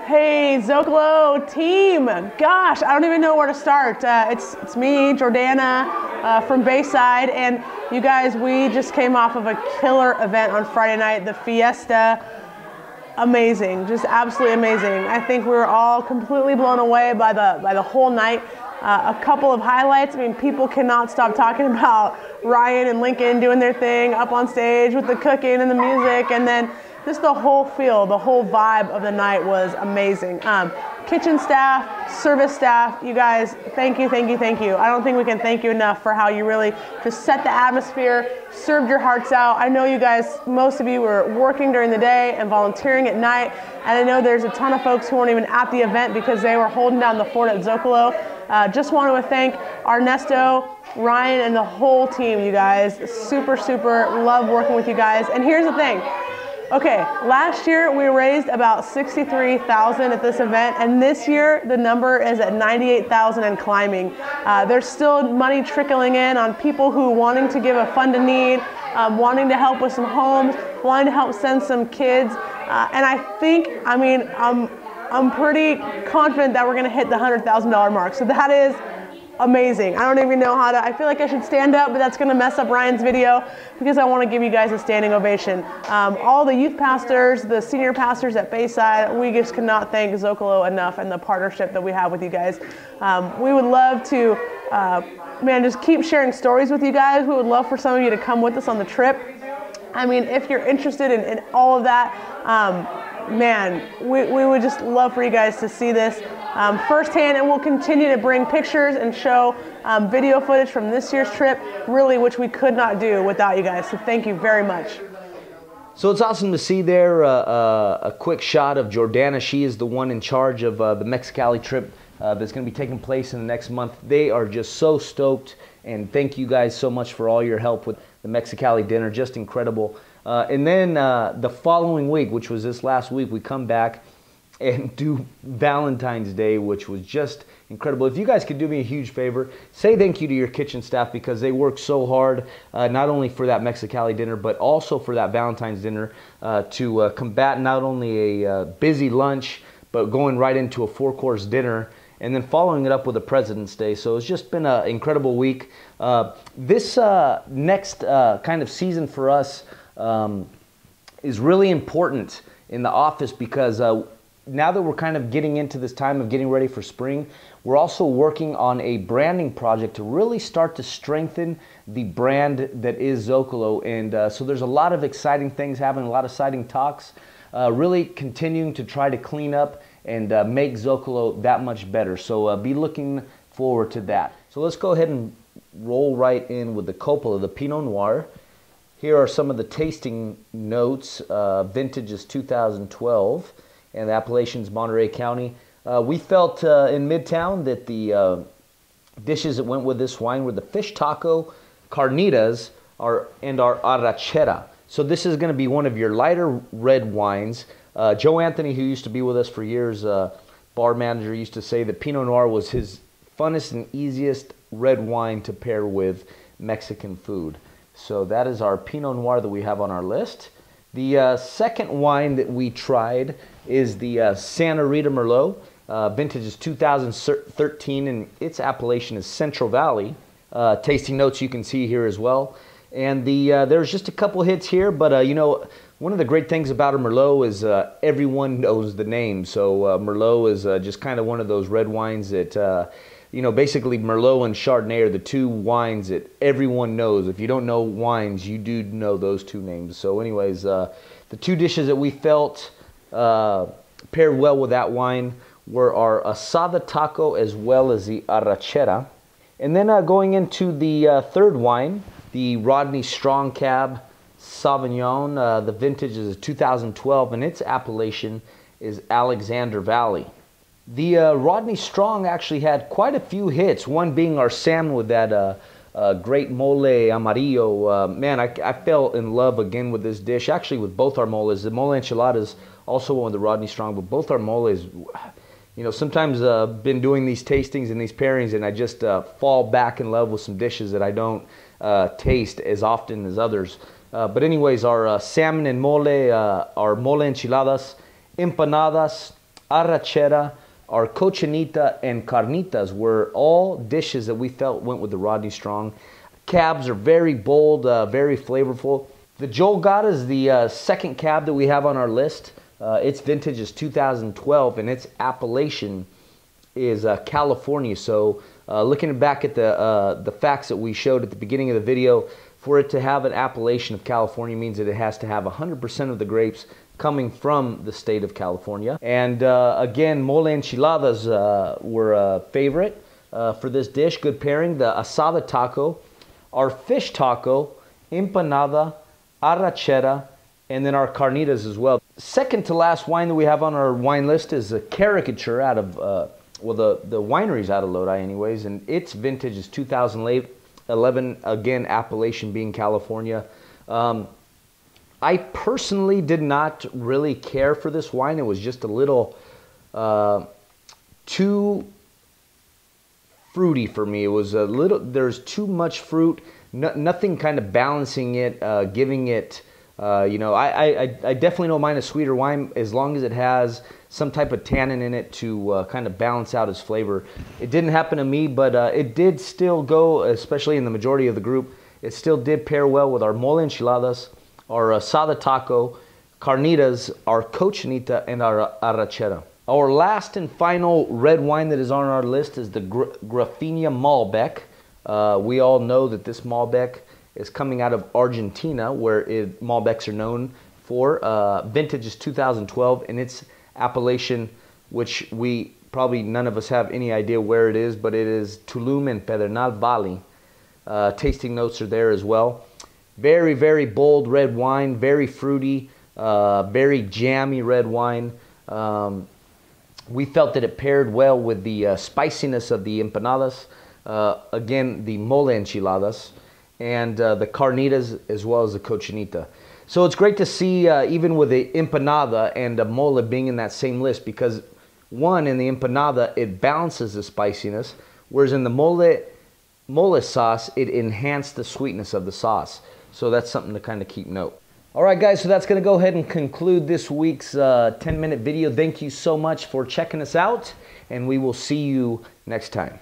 Hey, Zocalo team. Gosh, I don't even know where to start. It's me, Jordana, from Bayside, and you guys, we just came off of a killer event on Friday night, the Fiesta. Amazing, just absolutely amazing. I think we were all completely blown away by the whole night. A couple of highlights. I mean, people cannot stop talking about Ryan and Lincoln doing their thing up on stage with the cooking and the music, and then just the whole feel, the whole vibe of the night was amazing. Kitchen staff, service staff, you guys, thank you, thank you, thank you. I don't think we can thank you enough for how you really just set the atmosphere, served your hearts out. I know you guys, most of you were working during the day and volunteering at night, and I know there's a ton of folks who weren't even at the event because they were holding down the fort at Zocalo. Just wanted to thank Ernesto, Ryan, and the whole team, you guys. Super, super love working with you guys. And here's the thing. Okay, last year we raised about $63,000 at this event, and this year the number is at $98,000 and climbing. There's still money trickling in on people who wanting to give a fund to need, wanting to help with some homes, wanting to help send some kids, and I think, I mean, I'm pretty confident that we're going to hit the $100,000 mark. So that is amazing. I don't even know how to, I feel like I should stand up, but that's going to mess up Ryan's video because I want to give you guys a standing ovation. All the youth pastors, the senior pastors at Bayside, we just cannot thank Zocalo enough and the partnership that we have with you guys. We would love to, man, just keep sharing stories with you guys. We would love for some of you to come with us on the trip. I mean, if you're interested in all of that, man, we would just love for you guys to see this firsthand, and we'll continue to bring pictures and show video footage from this year's trip, really, which we could not do without you guys. So thank you very much. So it's awesome to see there a quick shot of Jordana. She is the one in charge of the Mexicali trip that's going to be taking place in the next month. They are just so stoked, and thank you guys so much for all your help with the Mexicali dinner. Just incredible. And then the following week, which was this last week, we come back and do Valentine's Day, which was just incredible. If you guys could do me a huge favor, say thank you to your kitchen staff because they worked so hard, not only for that Mexicali dinner, but also for that Valentine's dinner to combat not only a busy lunch, but going right into a 4-course dinner, and then following it up with a President's Day. So it's just been an incredible week. This next kind of season for us is really important in the office because now that we're kind of getting into this time of getting ready for spring, we're also working on a branding project to really start to strengthen the brand that is Zocalo. And so there's a lot of exciting things happening, a lot of exciting talks, really continuing to try to clean up and make Zocalo that much better. So be looking forward to that. So let's go ahead and roll right in with the Coppola, the Pinot Noir. Here are some of the tasting notes. Vintage is 2012, and the appellation's Monterey County. We felt in Midtown that the dishes that went with this wine were the fish taco, carnitas, and our arrachera. So this is going to be one of your lighter red wines. Joe Anthony, who used to be with us for years, bar manager, used to say that Pinot Noir was his funnest and easiest red wine to pair with Mexican food. So that is our Pinot Noir that we have on our list. The second wine that we tried is the Santa Rita Merlot. Vintage is 2013, and its appellation is Central Valley. Tasting notes you can see here as well. And there's just a couple hits here, but you know, one of the great things about a Merlot is everyone knows the name. So Merlot is just kind of one of those red wines that you know, basically Merlot and Chardonnay are the two wines that everyone knows. If you don't know wines, you do know those two names. So anyways, the two dishes that we felt paired well with that wine were our asada taco as well as the arrachera. And then going into the third wine, the Rodney Strong Cab Sauvignon. The vintage is 2012, and its appellation is Alexander Valley. The Rodney Strong actually had quite a few hits, one being our salmon with that great mole amarillo. Man, I fell in love again with this dish, actually with both our moles. The mole enchiladas also one with the Rodney Strong, but both our moles, you know, sometimes been doing these tastings and these pairings, and I just fall back in love with some dishes that I don't taste as often as others. But anyways, our salmon and mole, our mole enchiladas, empanadas, arrachera, our cochinita, and carnitas were all dishes that we felt went with the Rodney Strong. Cabs are very bold, very flavorful. The Joel Gata is the second cab that we have on our list. Its vintage is 2012, and its appellation is California. So looking back at the facts that we showed at the beginning of the video, for it to have an appellation of California means that it has to have 100% of the grapes coming from the state of California. And again, mole enchiladas were a favorite for this dish. Good pairing. The asada taco, our fish taco, empanada, arrachera, and then our carnitas as well. Second to last wine that we have on our wine list is a caricature out of, well, the winery's out of Lodi anyways, and its vintage is 2011, again, appellation being California. I personally did not really care for this wine. It was just a little too fruity for me. It was a little, there's too much fruit, nothing kind of balancing it, giving it, you know, I definitely don't mind a sweeter wine as long as it has some type of tannin in it to kind of balance out its flavor. It didn't happen to me, but it did still go, especially in the majority of the group, it still did pair well with our mole enchiladas, our asada taco, carnitas, our cochinita, and our arrachera. Our last and final red wine that is on our list is the Graffinia Malbec. We all know that this Malbec is coming out of Argentina, where Malbecs are known for. Vintage is 2012, and its appellation, which we probably none of us have any idea where it is, but it is Tulum and Pedernal Valley. Tasting notes are there as well. Very, very bold red wine, very fruity, very jammy red wine. We felt that it paired well with the spiciness of the empanadas, again, the mole enchiladas, and the carnitas as well as the cochinita. So it's great to see, even with the empanada and the mole being in that same list, because one, in the empanada, it balances the spiciness, whereas in the mole sauce, it enhanced the sweetness of the sauce. So that's something to kind of keep note. All right, guys, so that's going to go ahead and conclude this week's 10-minute video. Thank you so much for checking us out, and we will see you next time.